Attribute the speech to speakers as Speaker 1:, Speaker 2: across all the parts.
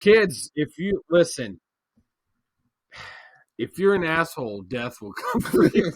Speaker 1: Kids, if you listen, if you're an asshole, death will come for you.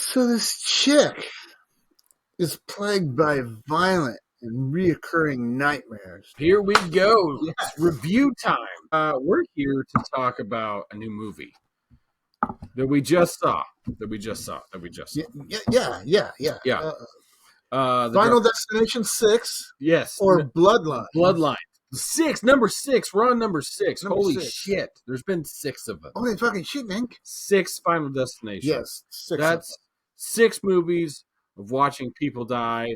Speaker 2: So this chick is plagued by violent and reoccurring nightmares.
Speaker 1: Here we go. Yes. It's review time. We're here to talk about a new movie that we just saw. Yeah.
Speaker 2: Final Destination 6.
Speaker 1: Yes.
Speaker 2: Or Bloodlines.
Speaker 1: Bloodlines. Number 6. We're on number 6. Holy
Speaker 2: 6.
Speaker 1: Shit. There's been 6 of them.
Speaker 2: Holy fucking shit, man.
Speaker 1: 6 Final Destinations.
Speaker 2: Yes. 6.
Speaker 1: That's 6 movies of watching people die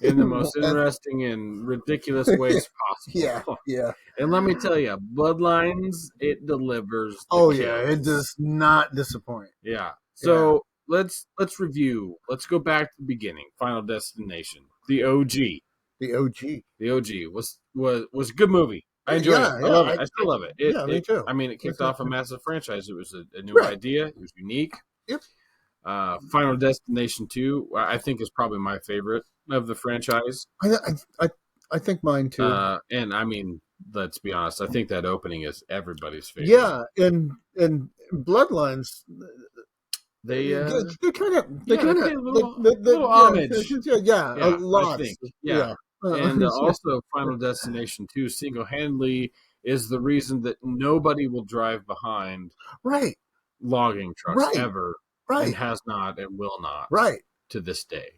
Speaker 1: in the most interesting and ridiculous ways possible.
Speaker 2: Yeah.
Speaker 1: And let me tell you, Bloodlines, it delivers.
Speaker 2: It does not disappoint.
Speaker 1: Yeah. So let's review. Let's go back to the beginning. Final Destination, the OG.
Speaker 2: The OG
Speaker 1: was a good movie. I enjoyed it. I love it. I still love it.
Speaker 2: Me too.
Speaker 1: I mean, it kicked off a massive franchise. It was a new idea. It was unique.
Speaker 2: Yep.
Speaker 1: Final Destination 2, I think, is probably my favorite of the franchise.
Speaker 2: I think mine too.
Speaker 1: And I mean, let's be honest. I think that opening is everybody's favorite.
Speaker 2: Yeah, and Bloodlines.
Speaker 1: They
Speaker 2: kind of
Speaker 1: little homage.
Speaker 2: A lot.
Speaker 1: I think. Yeah. And also, Final Destination 2 single-handedly is the reason that nobody will drive behind logging trucks ever. And has not and will not. To this day.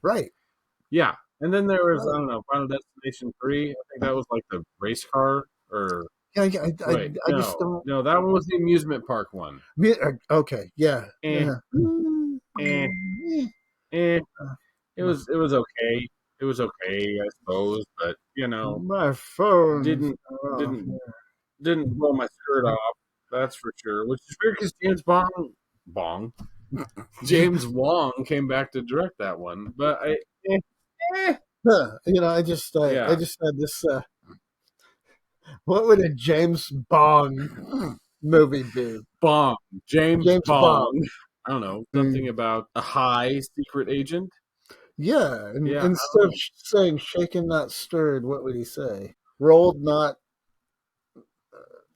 Speaker 1: Yeah. And then there was, I don't know, Final Destination 3. I think that was like the race car or...
Speaker 2: I just don't...
Speaker 1: No, that one was the amusement park one.
Speaker 2: Okay, yeah.
Speaker 1: It was okay. It was okay, I suppose, but, you know...
Speaker 2: My phone...
Speaker 1: Didn't blow my skirt off, that's for sure. Which is weird because James Wong came back to direct that one, but I
Speaker 2: just had this. What would a James Bong movie be?
Speaker 1: James Bong. I don't know, something about a high secret agent.
Speaker 2: Yeah, instead of saying "shaken not stirred," what would he say? Rolled not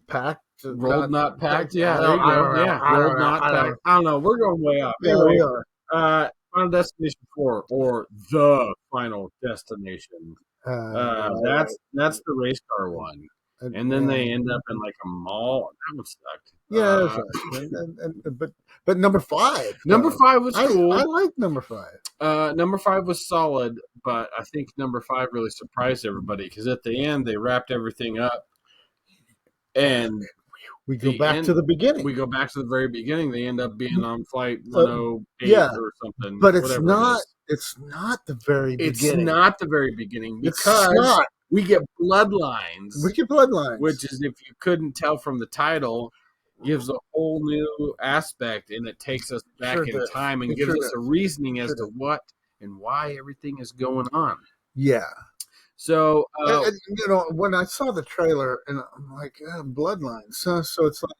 Speaker 2: packed.
Speaker 1: Rolled not packed. Yeah, there you go. Yeah, rolled not packed. I don't know. We're going way up.
Speaker 2: Yeah, we are.
Speaker 1: Final Destination 4 or the Final Destination. That's the race car one, and then they end up in like a mall. That one sucked.
Speaker 2: But number 5.
Speaker 1: Number 5 was cool.
Speaker 2: I like number 5.
Speaker 1: Number 5 was solid, but I think number 5 really surprised everybody because at the end they wrapped everything up, and
Speaker 2: we go back to the beginning.
Speaker 1: We go back to the very beginning. They end up being on flight 108 or something.
Speaker 2: But it's not the very beginning.
Speaker 1: It's not the very beginning because we get Bloodlines. Which is, if you couldn't tell from the title, gives a whole new aspect, and it takes us back in time and gives us a reasoning as to what and why everything is going on.
Speaker 2: Yeah.
Speaker 1: So,
Speaker 2: when I saw the trailer, and I'm like, Bloodlines. So it's like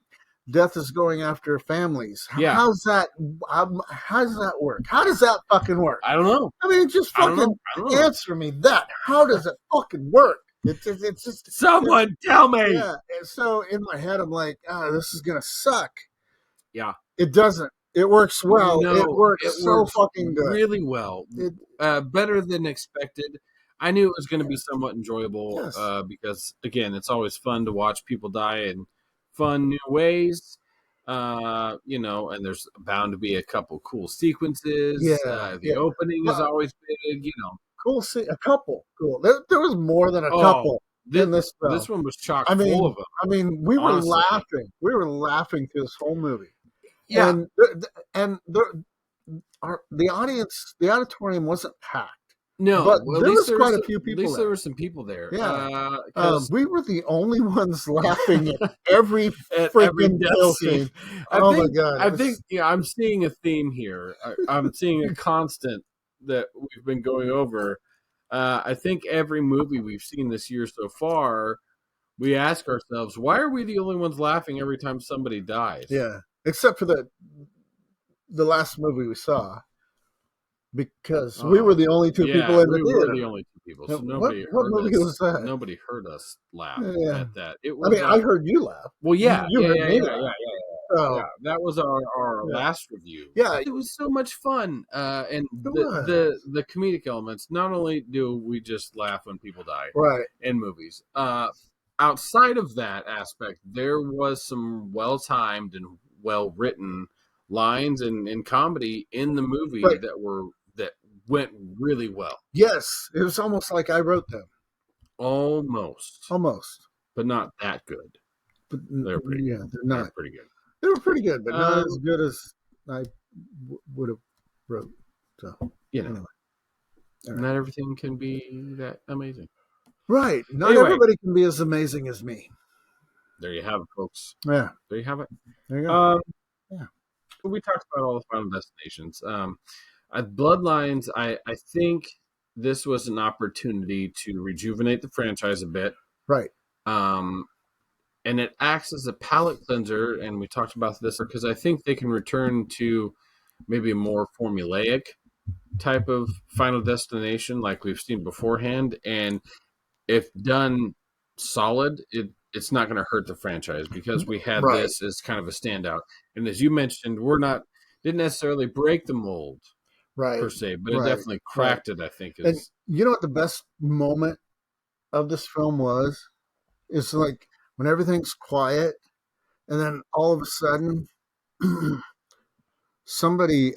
Speaker 2: death is going after families. How's that work? How does that fucking work?
Speaker 1: I don't know.
Speaker 2: I mean, just fucking answer me that. How does it fucking work? It's just
Speaker 1: someone tell me.
Speaker 2: Yeah. And so in my head, I'm like, this is gonna suck.
Speaker 1: Yeah.
Speaker 2: It doesn't. It works well.
Speaker 1: No,
Speaker 2: it works so fucking good.
Speaker 1: Really well. Better than expected. I knew it was going to be somewhat enjoyable because, again, it's always fun to watch people die in fun new ways, and there's bound to be a couple cool sequences. The opening is always big,
Speaker 2: Cool. A couple. Cool. There was more than a couple in this film.
Speaker 1: This one was chock full of them.
Speaker 2: I mean, we were laughing. We were laughing through this whole movie. Yeah. And the auditorium wasn't packed.
Speaker 1: No,
Speaker 2: but
Speaker 1: well,
Speaker 2: there was quite a few people.
Speaker 1: At least
Speaker 2: there
Speaker 1: were some people there.
Speaker 2: Yeah, we were the only ones laughing at every
Speaker 1: at
Speaker 2: freaking
Speaker 1: every death
Speaker 2: kill
Speaker 1: scene.
Speaker 2: scene. Oh my god!
Speaker 1: I think I'm seeing a theme here. I'm seeing a constant that we've been going over. I think every movie we've seen this year so far, we ask ourselves, why are we the only ones laughing every time somebody dies?
Speaker 2: Yeah, except for the last movie we saw. Because we were the only two people in the theater.
Speaker 1: We were the only two people. So nobody
Speaker 2: what movie was that?
Speaker 1: Nobody heard us laugh at that. It was,
Speaker 2: I mean, I heard you laugh.
Speaker 1: Well, yeah.
Speaker 2: You heard me laugh.
Speaker 1: Yeah, that was our last review.
Speaker 2: Yeah.
Speaker 1: It was so much fun. And the comedic elements, not only do we just laugh when people die in movies, outside of that aspect, there was some well-timed and well-written lines and comedy in the movie that went really well.
Speaker 2: Yes, it was almost like I wrote them.
Speaker 1: Almost, but not that good.
Speaker 2: But
Speaker 1: they're pretty.
Speaker 2: Yeah, they're not.
Speaker 1: They're pretty good.
Speaker 2: They were pretty good, but not as good as I would have wrote. So
Speaker 1: anyway, not everything can be that amazing.
Speaker 2: Right. Not everybody can be as amazing as me.
Speaker 1: There you have it, folks.
Speaker 2: Yeah.
Speaker 1: There you have it.
Speaker 2: There you go.
Speaker 1: Yeah. We talked about all the Final Destinations. Bloodlines, I think this was an opportunity to rejuvenate the franchise a bit.
Speaker 2: Right.
Speaker 1: And it acts as a palate cleanser, and we talked about this because I think they can return to maybe a more formulaic type of Final Destination like we've seen beforehand. And if done solid, it's not going to hurt the franchise because we had this as kind of a standout. And as you mentioned, didn't necessarily break the mold per se, but it definitely cracked it, I think.
Speaker 2: And you know what the best moment of this film was? It's like when everything's quiet and then all of a sudden somebody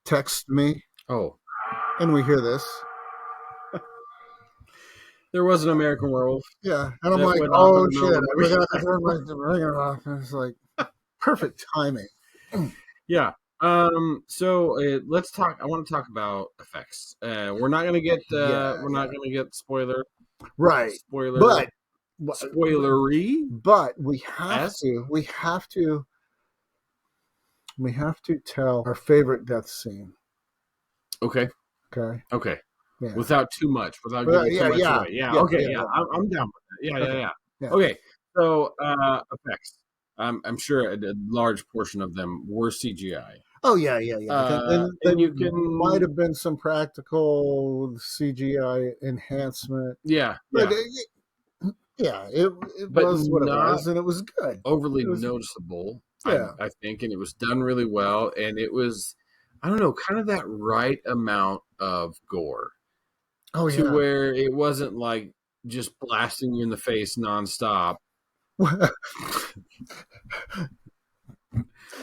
Speaker 2: texts me.
Speaker 1: Oh.
Speaker 2: And we hear this.
Speaker 1: There was an American Werewolf.
Speaker 2: Yeah. And I'm like, oh shit, I forgot to turn my ringer off. And it's like perfect timing.
Speaker 1: Yeah. So let's talk. I want to talk about effects. We're not going to get spoiler.
Speaker 2: Right.
Speaker 1: Spoiler.
Speaker 2: But
Speaker 1: spoilery.
Speaker 2: But we have to tell our favorite death scene. Okay. Yeah.
Speaker 1: Without too much. Without giving too much away. Yeah. Okay. Yeah. I'm down with that. Yeah. Okay. So effects. I'm sure a large portion of them were CGI.
Speaker 2: Oh yeah. And you might have been some practical CGI enhancement.
Speaker 1: Yeah.
Speaker 2: But it was what it was, and it was good.
Speaker 1: Overly noticeable, I think, and it was done really well, and it was, I don't know, kind of that right amount of gore.
Speaker 2: Oh yeah.
Speaker 1: To where it wasn't like just blasting you in the face nonstop.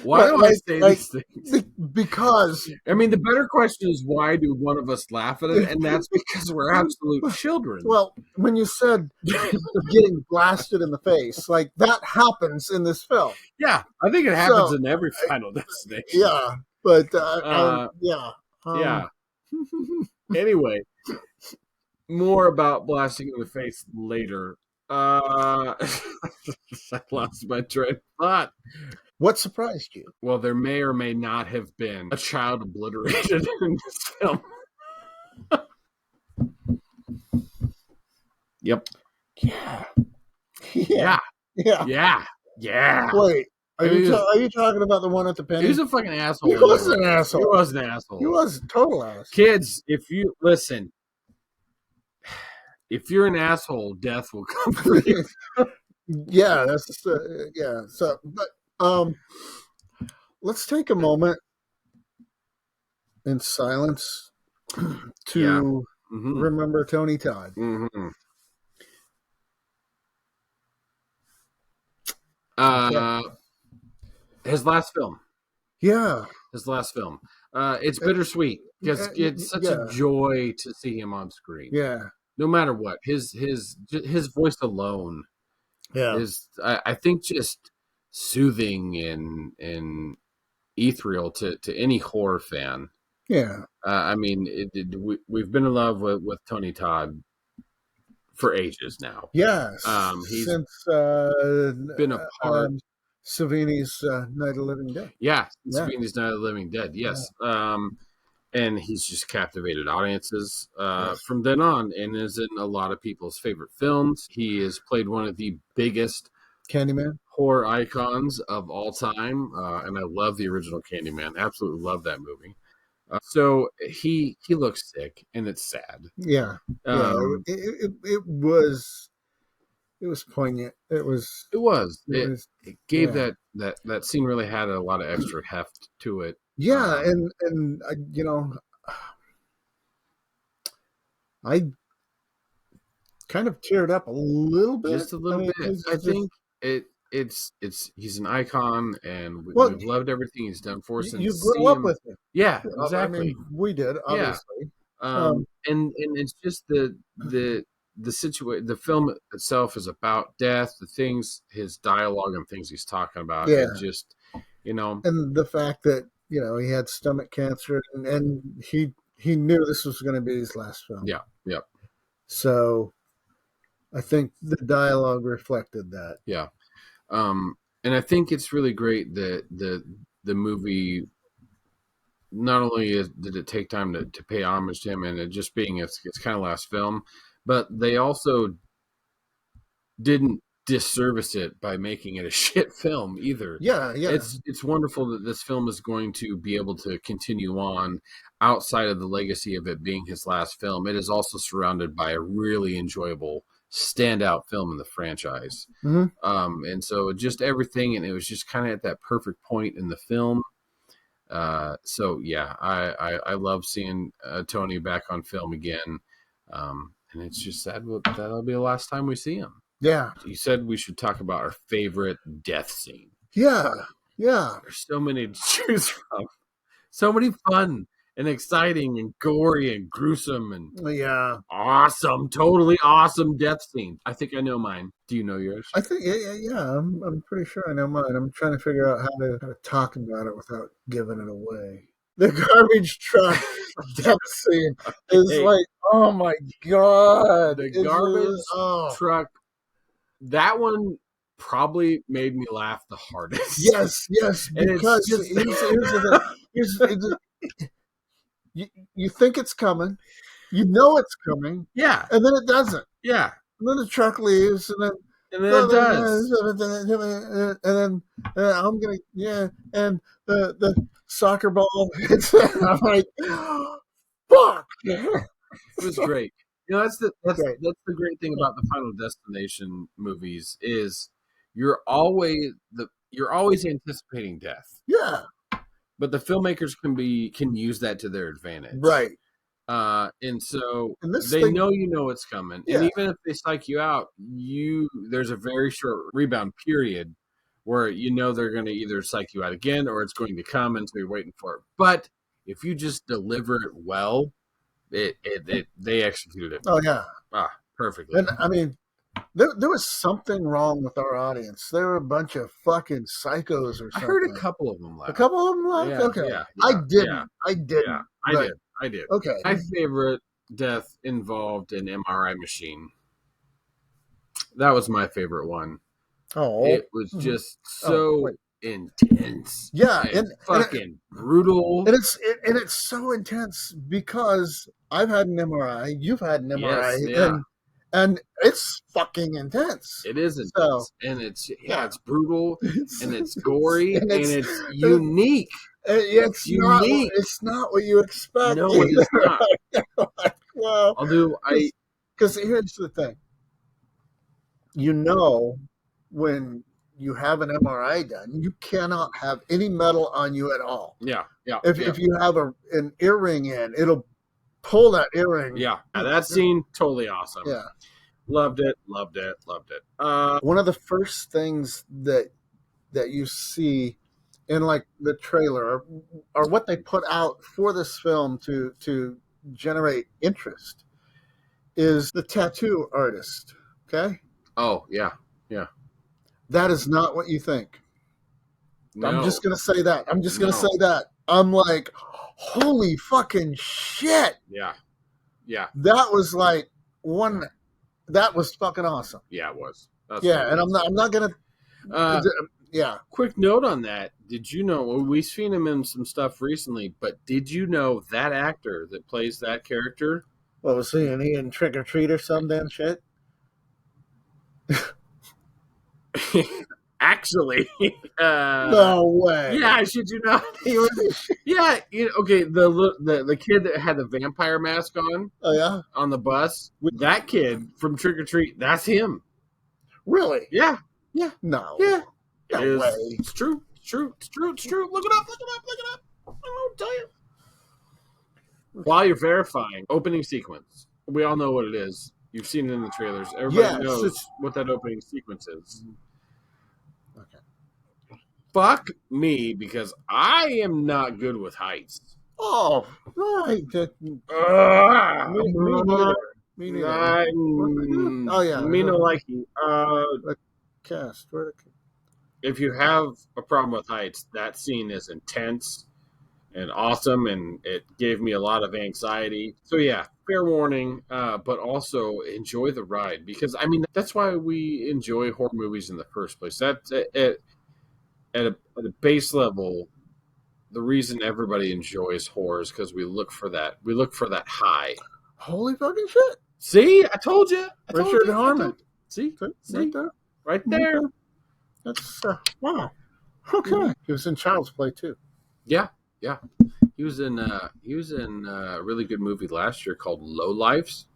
Speaker 1: Why do I say these things?
Speaker 2: Because
Speaker 1: I mean, the better question is why do one of us laugh at it, and that's because we're absolute children.
Speaker 2: Well, when you said getting blasted in the face, like that happens in this film.
Speaker 1: Yeah, I think it happens in every Final Destination.
Speaker 2: Yeah, but
Speaker 1: yeah. Anyway, more about blasting in the face later. I lost my train of thought.
Speaker 2: What surprised you?
Speaker 1: Well, there may or may not have been a child obliterated in this film. Yep. Yeah.
Speaker 2: Wait, are you talking about the one at the penny?
Speaker 1: He was a fucking asshole.
Speaker 2: He was an asshole.
Speaker 1: He was an asshole.
Speaker 2: He was a total asshole.
Speaker 1: Kids, if you listen, if you're an asshole, death will come for you.
Speaker 2: Yeah, that's So, but let's take a moment in silence to remember Tony Todd.
Speaker 1: Mm-hmm. His last film.
Speaker 2: Yeah.
Speaker 1: His last film. It's bittersweet because it's such a joy to see him on screen.
Speaker 2: Yeah.
Speaker 1: No matter what, his voice alone is, I think, just soothing and ethereal to any horror fan.
Speaker 2: Yeah.
Speaker 1: I mean, we've been in love with Tony Todd for ages now.
Speaker 2: Yes.
Speaker 1: He's
Speaker 2: Since
Speaker 1: been a part.
Speaker 2: Savini's Night of the Living Dead.
Speaker 1: Yeah, Savini's Night of the Living Dead. Yes.
Speaker 2: Yeah.
Speaker 1: And he's just captivated audiences from then on, and is in a lot of people's favorite films. He has played one of the biggest
Speaker 2: Candyman
Speaker 1: horror icons of all time, and I love the original Candyman. Absolutely love that movie. So he looks sick, and it's sad.
Speaker 2: Yeah, it was poignant. It
Speaker 1: gave that scene really had a lot of extra heft to it.
Speaker 2: Yeah, and you know, I kind of teared up a little bit,
Speaker 1: just a little bit. I think it's he's an icon, and we've loved everything he's done for us.
Speaker 2: You grew up with him.
Speaker 1: Yeah, exactly.
Speaker 2: I mean, we did, obviously.
Speaker 1: And it's just the situation. The film itself is about death, the things, his dialogue and things he's talking about.
Speaker 2: Yeah.
Speaker 1: And just,
Speaker 2: and the fact that, he had stomach cancer, and he knew this was going to be his last film.
Speaker 1: Yeah. Yeah.
Speaker 2: So I think the dialogue reflected that.
Speaker 1: Yeah. And I think it's really great that the movie, not only did it take time to pay homage to him and it just being its kind of last film, but they also didn't disservice it by making it a shit film either.
Speaker 2: Yeah.
Speaker 1: It's wonderful that this film is going to be able to continue on outside of the legacy of it being his last film. It is also surrounded by a really enjoyable standout film in the franchise.
Speaker 2: Mm-hmm.
Speaker 1: And so just everything, and it was just kind of at that perfect point in the film. So yeah, I love seeing Tony back on film again. And it's just sad that'll be the last time we see him.
Speaker 2: Yeah.
Speaker 1: You said we should talk about our favorite death scene.
Speaker 2: Yeah.
Speaker 1: There's so many to choose from. So many fun and exciting and gory and gruesome and awesome, totally awesome death scenes. I think I know mine. Do you know yours?
Speaker 2: I think I'm pretty sure I know mine. I'm trying to figure out how to talk about it without giving it away. The garbage truck death scene is like, oh my god!
Speaker 1: The garbage truck. That one probably made me laugh the hardest.
Speaker 2: Yes, because you think it's coming, you know it's coming, and then it doesn't, and then the truck leaves, and then
Speaker 1: it does,
Speaker 2: and then I'm gonna, and the soccer ball hits, and I'm like, fuck.
Speaker 1: It was great. That's the great thing about the Final Destination movies is you're always anticipating death.
Speaker 2: Yeah.
Speaker 1: But the filmmakers can use that to their advantage.
Speaker 2: Right.
Speaker 1: And so know it's coming. Yeah. And even if they psych you out, there's a very short rebound period where they're going to either psych you out again or it's going to come, and so you're waiting for it. But if you just deliver it well, they executed it.
Speaker 2: Oh yeah,
Speaker 1: perfectly.
Speaker 2: And I mean, there was something wrong with our audience. They were a bunch of fucking psychos or something. I
Speaker 1: heard a couple of them laugh.
Speaker 2: A couple of them laughed?
Speaker 1: Yeah,
Speaker 2: okay.
Speaker 1: Yeah,
Speaker 2: I didn't.
Speaker 1: Yeah, I did.
Speaker 2: Okay.
Speaker 1: My favorite death involved an MRI machine. That was my favorite one.
Speaker 2: Oh.
Speaker 1: It was just so intense.
Speaker 2: Yeah,
Speaker 1: and fucking brutal.
Speaker 2: And it's so intense because I've had an MRI, you've had an MRI, and it's fucking intense.
Speaker 1: It is intense, and it's brutal, and it's gory, and it's unique.
Speaker 2: It's unique. It's not what you expect.
Speaker 1: No, it's not.
Speaker 2: Well, because here's the thing. When you have an MRI done, you cannot have any metal on you at all.
Speaker 1: Yeah.
Speaker 2: If you have an earring in, it'll pull that earring.
Speaker 1: Yeah. That scene, totally awesome.
Speaker 2: Yeah.
Speaker 1: Loved it.
Speaker 2: One of the first things that you see in like the trailer or what they put out for this film to generate interest is the tattoo artist. Okay.
Speaker 1: Oh, yeah.
Speaker 2: That is not what you think.
Speaker 1: No.
Speaker 2: I'm just going to say that. I'm like, Holy fucking shit!
Speaker 1: Yeah, yeah.
Speaker 2: That was like one. That was fucking awesome.
Speaker 1: Yeah, it was.
Speaker 2: Yeah, and I'm not gonna. Yeah.
Speaker 1: Quick note on that. Did you know, we've seen him in some stuff recently, but did you know that actor that plays that character?
Speaker 2: What was he in Trick or Treat or some damn shit?
Speaker 1: Actually,
Speaker 2: no way.
Speaker 1: Yeah, should you not? He was, yeah, okay. The kid that had the vampire mask on.
Speaker 2: Oh yeah,
Speaker 1: on the bus. That kid from Trick or Treat. That's him.
Speaker 2: Really?
Speaker 1: Yeah. Yeah.
Speaker 2: No.
Speaker 1: Yeah.
Speaker 2: No way.
Speaker 1: It's true. It's true. It's true. It's true. Look it up. Look it up. Look it up. I'll tell you. While you're verifying, opening sequence. We all know what it is. You've seen it in the trailers. Everybody knows what that opening sequence is. Okay. Fuck me, because I am not good with heights.
Speaker 2: Oh, right. Me neither. Oh yeah.
Speaker 1: Me no like you.
Speaker 2: Cast.
Speaker 1: If you have a problem with heights, that scene is intense and awesome, and it gave me a lot of anxiety. So yeah, fair warning, but also enjoy the ride, because I mean that's why we enjoy horror movies in the first place. That's at a base level. The reason everybody enjoys horror is because we look for that. We look for that high.
Speaker 2: Holy fucking shit!
Speaker 1: See, I told you.
Speaker 2: Richard Harmon.
Speaker 1: See,
Speaker 2: right there. That's wow. Okay. He was in Child's Play too.
Speaker 1: Yeah, yeah. He was in a really good movie last year called Low Lives,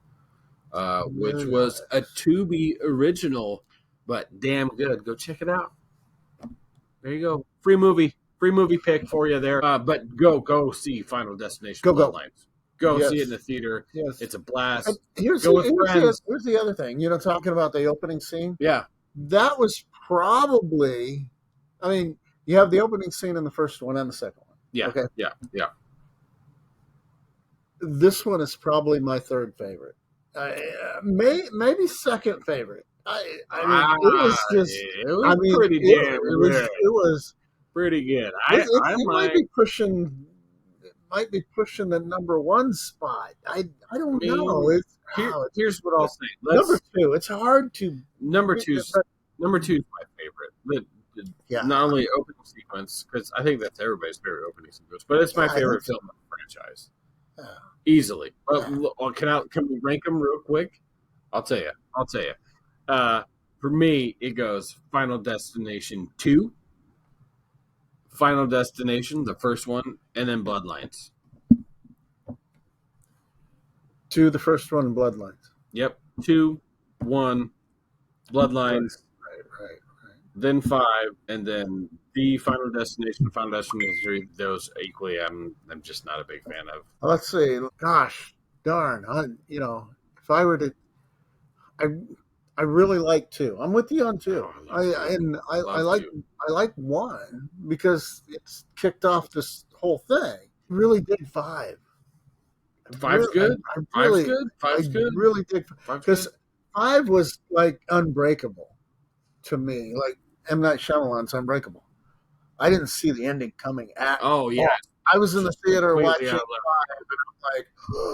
Speaker 1: which was a Tubi original, but damn good. Go check it out. There you go. Free movie pick for you there. But go see Final Destination. Bloodlines. Go see it in the theater. Yes. It's a blast.
Speaker 2: Here's the other thing. Talking about the opening scene.
Speaker 1: Yeah.
Speaker 2: That was probably, I mean, you have the opening scene in the first one and the second one.
Speaker 1: Yeah.
Speaker 2: Okay.
Speaker 1: Yeah. Yeah.
Speaker 2: This one is probably my third favorite. Maybe second favorite. I mean, it was just.
Speaker 1: It was pretty damn good.
Speaker 2: It was
Speaker 1: pretty good.
Speaker 2: It might be pushing. It might be pushing the number one spot. I don't know.
Speaker 1: Here's what I'll say.
Speaker 2: Number two. It's hard to.
Speaker 1: Number two is my favorite. Not only opening sequence, because I think that's everybody's favorite opening sequence, but it's my favorite film in the franchise. Easily. Can we rank them real quick? I'll tell you. For me, it goes Final Destination 2, Final Destination, the first one, and then Bloodlines.
Speaker 2: 2, the first one, Bloodlines.
Speaker 1: Yep. 2, 1, Bloodlines.
Speaker 2: Right.
Speaker 1: Then 5, and then the Final Destination, Final Destination 3. Those equally, I'm just not a big fan of.
Speaker 2: Let's see. Gosh darn. If I were to, I really like 2. I'm with you on 2. I like 1 because it's kicked off this whole thing. Really dig 5.
Speaker 1: 5's good. 5's good. 5's good.
Speaker 2: I really dig because 5 was like Unbreakable to me, like M. Night Shyamalan's Unbreakable. I didn't see the ending coming at all.
Speaker 1: Yeah.
Speaker 2: I was in the theater watching 5, and I'm like,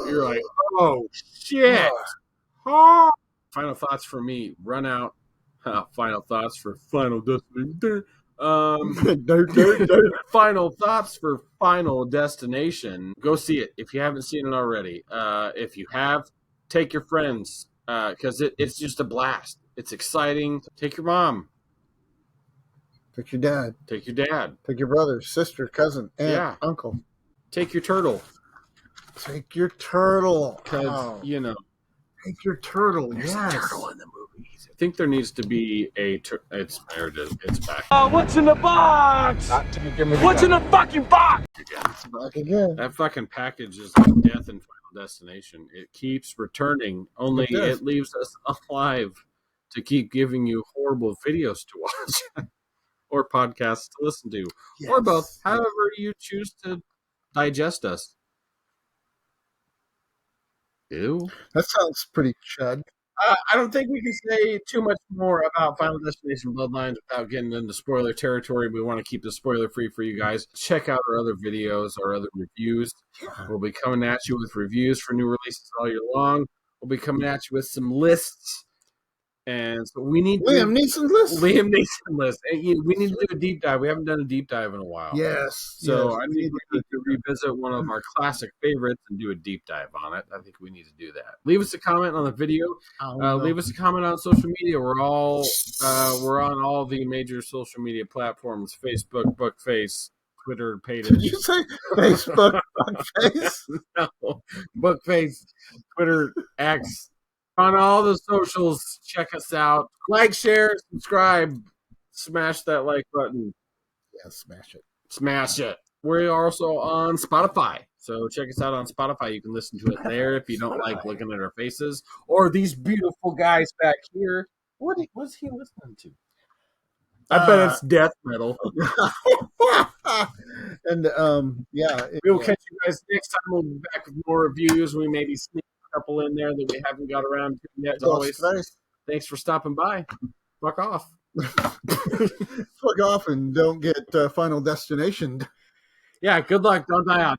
Speaker 1: you're like, oh shit. Oh. Final thoughts for me. Run out. Final thoughts for Final Destination. Final thoughts for Final Destination. Go see it if you haven't seen it already. If you have, take your friends because it's just a blast. It's exciting. Take your mom.
Speaker 2: Take your dad.
Speaker 1: Take your dad.
Speaker 2: Take your brother, sister, cousin, aunt, uncle.
Speaker 1: Take your turtle.
Speaker 2: Take your turtle.
Speaker 1: Because,
Speaker 2: Take your turtle.
Speaker 1: There's a turtle in the movies. I think there needs to be a it's back.
Speaker 3: What's in the box? What's in the fucking box?
Speaker 2: It's back again.
Speaker 1: That fucking package is like death in Final Destination. It keeps returning. Only it leaves us alive to keep giving you horrible videos to watch or podcasts to listen to, or both. However you choose to digest us. Ew.
Speaker 2: That sounds pretty chud.
Speaker 1: I don't think we can say too much more about Final Destination Bloodlines without getting into spoiler territory. We want to keep this spoiler free for you guys. Check out our other videos, our other reviews. We'll be coming at you with reviews for new releases all year long. We'll be coming at you with some lists. And so we need
Speaker 2: Liam Neeson list.
Speaker 1: We need to do a deep dive. We haven't done a deep dive in a while.
Speaker 2: Yes.
Speaker 1: So I think we need to revisit one of our classic favorites and do a deep dive on it. I think we need to do that. Leave us a comment on the video. Leave us a comment on social media. We're on all the major social media platforms: Facebook, Bookface, Twitter pages.
Speaker 2: Did you say Facebook, Bookface?
Speaker 1: No, Bookface, Twitter, X. On all the socials, check us out. Like, share, subscribe. Smash that like button.
Speaker 2: Yeah, smash it.
Speaker 1: Smash it. We're also on Spotify. So check us out on Spotify. You can listen to it there if you don't like looking at our faces. Or these beautiful guys back here. What's he listening to? I bet it's death metal.
Speaker 2: And yeah.
Speaker 1: We will catch you guys next time. We'll be back with more reviews. We maybe sneak couple in there that we haven't got around to yet. As always, thanks for stopping by. Fuck off.
Speaker 2: Fuck off and don't get Final Destination.
Speaker 1: Yeah, good luck. Don't die out.